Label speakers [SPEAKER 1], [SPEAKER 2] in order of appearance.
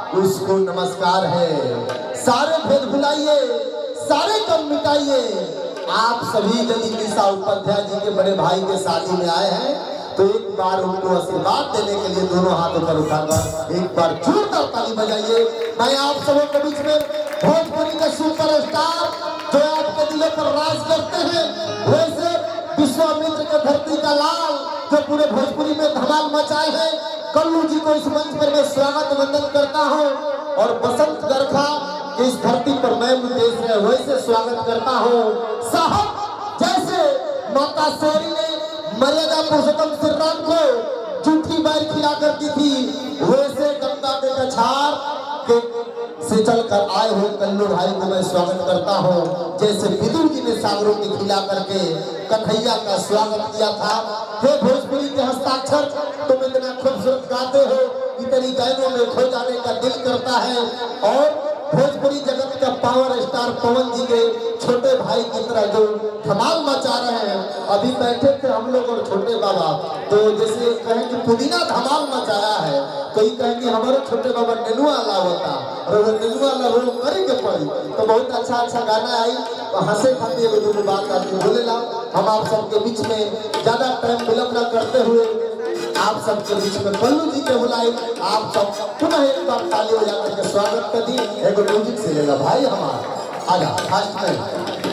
[SPEAKER 1] उसको नमस्कार है। सारे भेद भुलाइए, सारे कम मिटाइए। आप सभी यदि निशा उपाध्याय जी के बड़े भाई के शादी में आए हैं तो एक बार उनको आशीर्वाद देने के लिए दोनों हाथ ऊपर उठाकर एक बार जोरदार ताली बजाइए। मैं आप सबों के बीच में भोजपुरी के सुपरस्टार जो आपके दिलों पर राज करते हैं, वैसे विश्वामित्र के धरती का लाल जो पूरे भोजपुरी में धमाल मचाए हैं, कल्लू जी को इस मंच पर मैं स्वागत वंदन करता हूं। और बसंत गरखा इस धरती पर मैं मुकेश है वैसे स्वागत करता हूं। साहब जैसे माता शेरी ने मर्यादा पुरुषोत्तम श्री राम को झूठी बैर खिला करती थी, वैसे गंगा के कछार के से चलकर आए हुए कल्लू भाई को मैं स्वागत करता हूं। जैसे विदुर जी ने सागरों की खिला करके कन्हैया का स्वागत किया था। हे भोजपुरी के हस्ताक्षर, तुम इतना खूबसूरत गाते हो, इतनी गानों में खो जाने का दिल करता है। और भोजपुरी जगत का पावर स्टार पवन जी के छोटे भाई की तरह जो धमाल मचा रहे हैं। अभी बैठे थे हम लोग और छोटे बाबा, तो जैसे कहें कि पुदीना धमाल मचाया है, कोई कहें कि हमारे छोटे बाबा नेनुआ वाला होता और नेनुआ वाला रोल करेंगे पड़ी तो बहुत अच्छा अच्छा गाना आई। तो हंसे खाते हुए दो बात आदमी बोले ला। हम आप सबके बीच में ज्यादा टाइम विलंब न करते हुए आप सबके बीच में कल्लू जी के बुलाई आप सब पुनः एक बार ताली बजा करके स्वागत कर दी। एक म्यूजिक से लेगा भाई हमारा आजा फास्ट में।